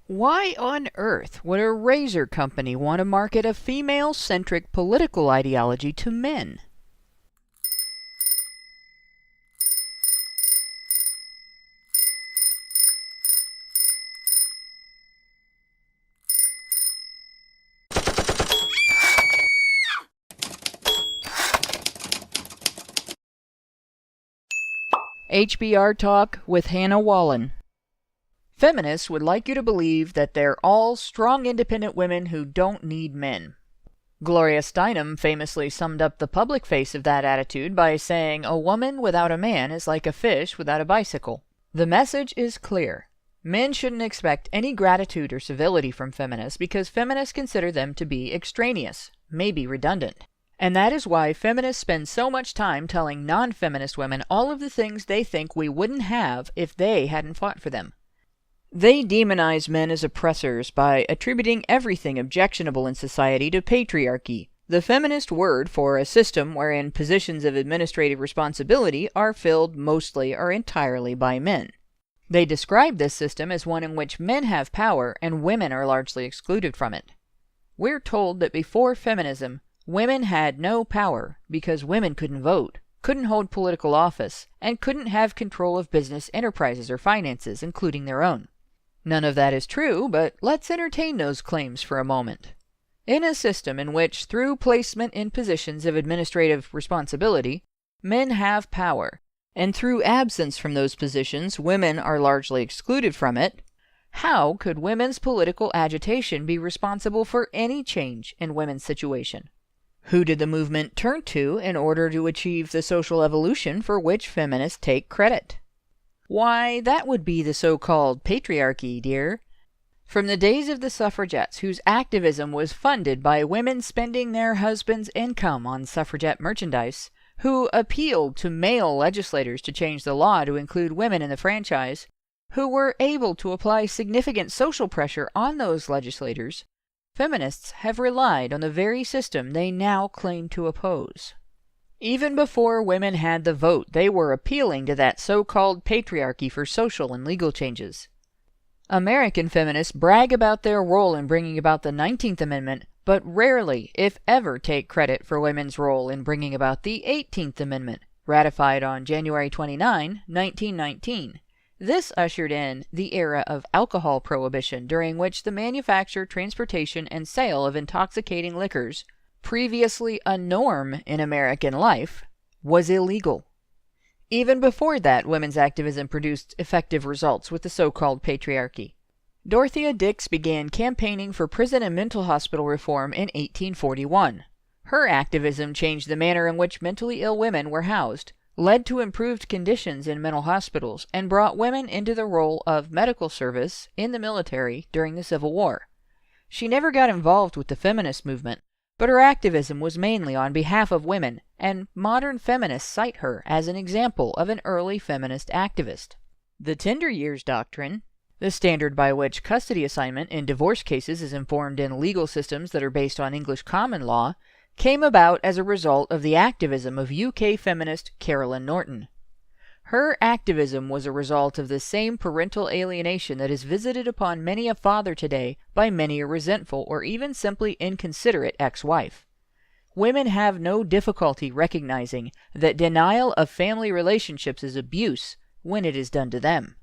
Why on earth would a razor company want to market a female-centric political ideology to men? HBR Talk with Hannah Wallen. Feminists would like you to believe that they're all strong, independent women who don't need men. Gloria Steinem famously summed up the public face of that attitude by saying, "A woman without a man is like a fish without a bicycle." The message is clear. Men shouldn't expect any gratitude or civility from feminists because feminists consider them to be extraneous, maybe redundant. And that is why feminists spend so much time telling non-feminist women all of the things they think we wouldn't have if they hadn't fought for them. They demonize men as oppressors by attributing everything objectionable in society to patriarchy, the feminist word for a system wherein positions of administrative responsibility are filled mostly or entirely by men. They describe this system as one in which men have power and women are largely excluded from it. We're told that before feminism, women had no power because women couldn't vote, couldn't hold political office, and couldn't have control of business enterprises or finances, including their own. None of that is true, but let's entertain those claims for a moment. In a system in which, through placement in positions of administrative responsibility, men have power, and through absence from those positions, women are largely excluded from it, how could women's political agitation be responsible for any change in women's situation? Who did the movement turn to in order to achieve the social evolution for which feminists take credit? Why, that would be the so-called patriarchy, dear. From the days of the suffragettes, whose activism was funded by women spending their husbands' income on suffragette merchandise, who appealed to male legislators to change the law to include women in the franchise, who were able to apply significant social pressure on those legislators, feminists have relied on the very system they now claim to oppose. Even before women had the vote, they were appealing to that so-called patriarchy for social and legal changes. American feminists brag about their role in bringing about the 19th Amendment, but rarely, if ever, take credit for women's role in bringing about the 18th Amendment, ratified on January 29, 1919. This ushered in the era of alcohol prohibition, during which the manufacture, transportation, and sale of intoxicating liquors, previously a norm in American life, was illegal. Even before that, women's activism produced effective results with the so-called patriarchy. Dorothea Dix began campaigning for prison and mental hospital reform in 1841. Her activism changed the manner in which mentally ill women were housed, led to improved conditions in mental hospitals, and brought women into the role of medical service in the military during the Civil War. She never got involved with the feminist movement, but her activism was mainly on behalf of women, and modern feminists cite her as an example of an early feminist activist. The tender years doctrine, the standard by which custody assignment in divorce cases is informed in legal systems that are based on English common law, came about as a result of the activism of UK feminist Carolyn Norton. Her activism was a result of the same parental alienation that is visited upon many a father today by many a resentful or even simply inconsiderate ex-wife. Women have no difficulty recognizing that denial of family relationships is abuse when it is done to them.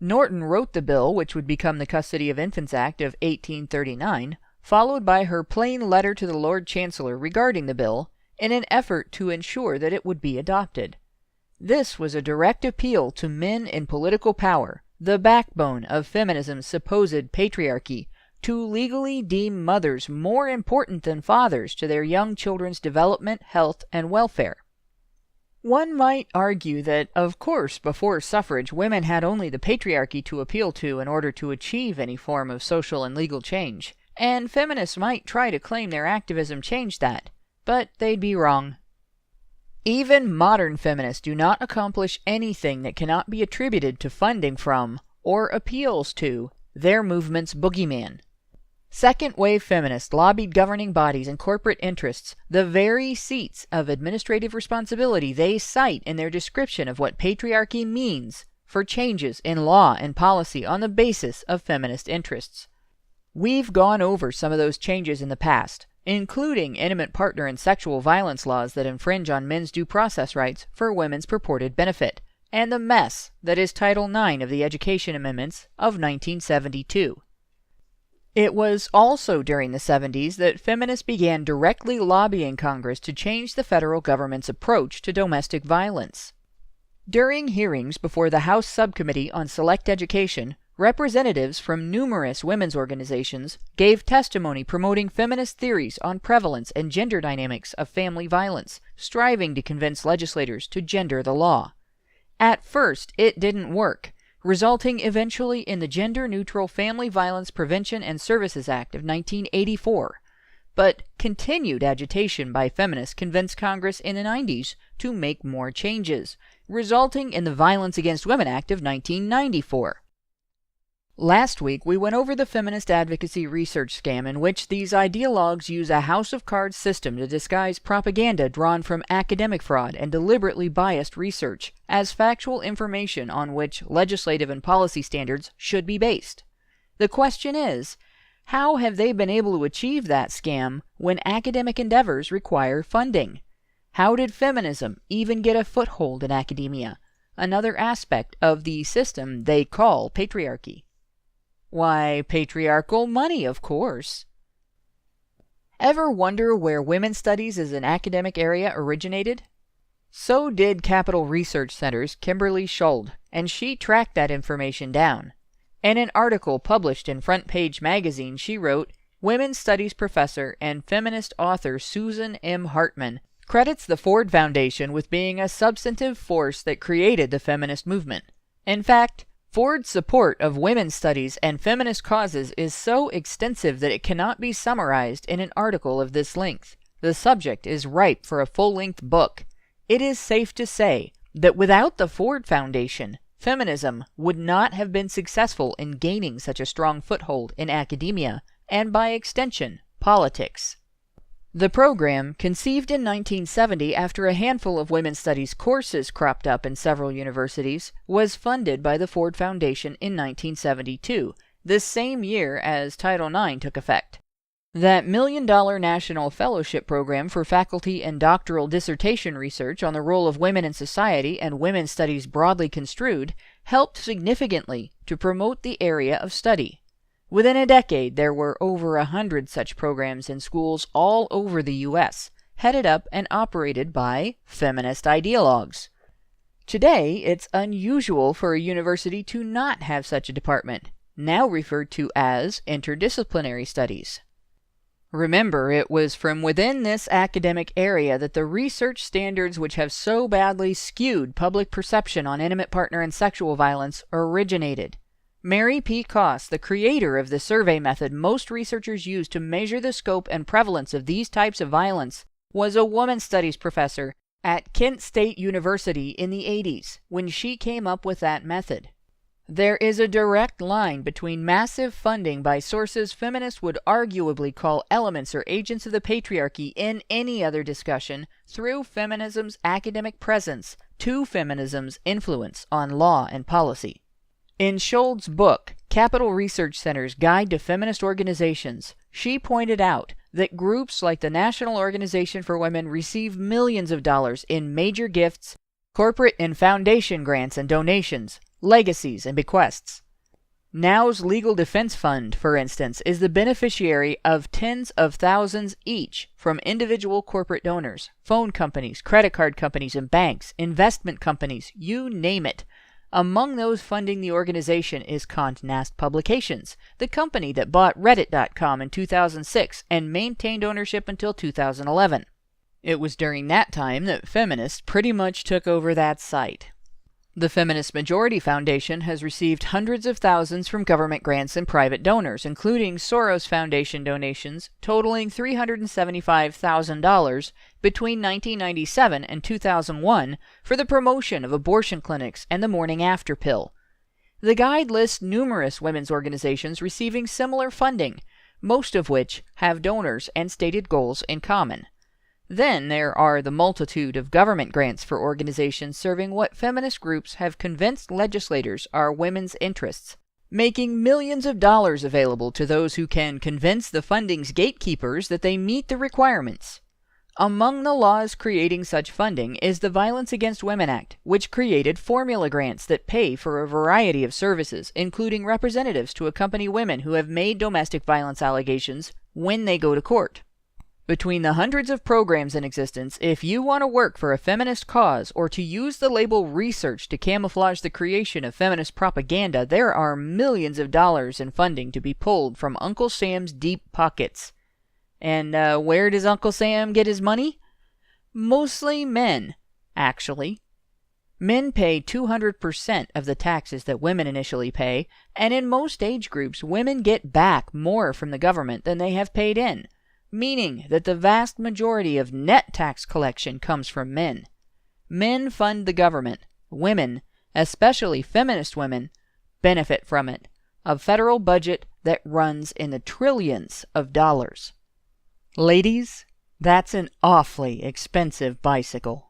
Norton wrote the bill which would become the Custody of Infants Act of 1839, followed by her plain letter to the Lord Chancellor regarding the bill, in an effort to ensure that it would be adopted. This was a direct appeal to men in political power, the backbone of feminism's supposed patriarchy, to legally deem mothers more important than fathers to their young children's development, health, and welfare. One might argue that, of course, before suffrage, women had only the patriarchy to appeal to in order to achieve any form of social and legal change, and feminists might try to claim their activism changed that, but they'd be wrong. Even modern feminists do not accomplish anything that cannot be attributed to funding from, or appeals to, their movement's boogeyman. Second-wave feminists lobbied governing bodies and corporate interests, the very seats of administrative responsibility they cite in their description of what patriarchy means, for changes in law and policy on the basis of feminist interests. We've gone over some of those changes in the past, including intimate partner and sexual violence laws that infringe on men's due process rights for women's purported benefit, and the mess that is Title IX of the Education Amendments of 1972. It was also during the 70s that feminists began directly lobbying Congress to change the federal government's approach to domestic violence. During hearings before the House Subcommittee on Select Education, representatives from numerous women's organizations gave testimony promoting feminist theories on prevalence and gender dynamics of family violence, striving to convince legislators to gender the law. At first, it didn't work, resulting eventually in the Gender-Neutral Family Violence Prevention and Services Act of 1984. But continued agitation by feminists convinced Congress in the 90s to make more changes, resulting in the Violence Against Women Act of 1994. Last week, we went over the feminist advocacy research scam in which these ideologues use a house of cards system to disguise propaganda drawn from academic fraud and deliberately biased research as factual information on which legislative and policy standards should be based. The question is, how have they been able to achieve that scam when academic endeavors require funding? How did feminism even get a foothold in academia, another aspect of the system they call patriarchy? Why, patriarchal money, of course. Ever wonder where women's studies as an academic area originated? So did Capital Research Center's Kimberly Schold, and she tracked that information down. In an article published in Front Page magazine, she wrote, Women's Studies professor and feminist author Susan M. Hartman credits the Ford Foundation with being a substantive force that created the feminist movement. In fact, Ford's support of women's studies and feminist causes is so extensive that it cannot be summarized in an article of this length. The subject is ripe for a full-length book. It is safe to say that without the Ford Foundation, feminism would not have been successful in gaining such a strong foothold in academia, and by extension, politics. The program, conceived in 1970 after a handful of women's studies courses cropped up in several universities, was funded by the Ford Foundation in 1972, the same year as Title IX took effect. That $1 million national fellowship program for faculty and doctoral dissertation research on the role of women in society and women's studies broadly construed helped significantly to promote the area of study. Within a decade, there were over 100 such programs in schools all over the U.S., headed up and operated by feminist ideologues. Today, it's unusual for a university to not have such a department, now referred to as interdisciplinary studies. Remember, it was from within this academic area that the research standards which have so badly skewed public perception on intimate partner and sexual violence originated. Mary P. Koss, the creator of the survey method most researchers use to measure the scope and prevalence of these types of violence, was a women's studies professor at Kent State University in the 80s when she came up with that method. There is a direct line between massive funding by sources feminists would arguably call elements or agents of the patriarchy in any other discussion through feminism's academic presence to feminism's influence on law and policy. In Schold's book, Capital Research Center's Guide to Feminist Organizations, she pointed out that groups like the National Organization for Women receive millions of dollars in major gifts, corporate and foundation grants and donations, legacies and bequests. Now's Legal Defense Fund, for instance, is the beneficiary of tens of thousands each from individual corporate donors, phone companies, credit card companies and banks, investment companies, you name it. Among those funding the organization is Condé Nast Publications, the company that bought Reddit.com in 2006 and maintained ownership until 2011. It was during that time that feminists pretty much took over that site. The Feminist Majority Foundation has received hundreds of thousands from government grants and private donors, including Soros Foundation donations totaling $375,000 between 1997 and 2001 for the promotion of abortion clinics and the morning after pill. The guide lists numerous women's organizations receiving similar funding, most of which have donors and stated goals in common. Then there are the multitude of government grants for organizations serving what feminist groups have convinced legislators are women's interests, making millions of dollars available to those who can convince the funding's gatekeepers that they meet the requirements. Among the laws creating such funding is the Violence Against Women Act, which created formula grants that pay for a variety of services, including representatives to accompany women who have made domestic violence allegations when they go to court. Between the hundreds of programs in existence, if you want to work for a feminist cause or to use the label research to camouflage the creation of feminist propaganda, there are millions of dollars in funding to be pulled from Uncle Sam's deep pockets. And where does Uncle Sam get his money? Mostly men, actually. Men pay 200% of the taxes that women initially pay, and in most age groups, women get back more from the government than they have paid in, meaning that the vast majority of net tax collection comes from men. Men fund the government. Women, especially feminist women, benefit from it. A federal budget that runs in the trillions of dollars. Ladies, that's an awfully expensive bicycle.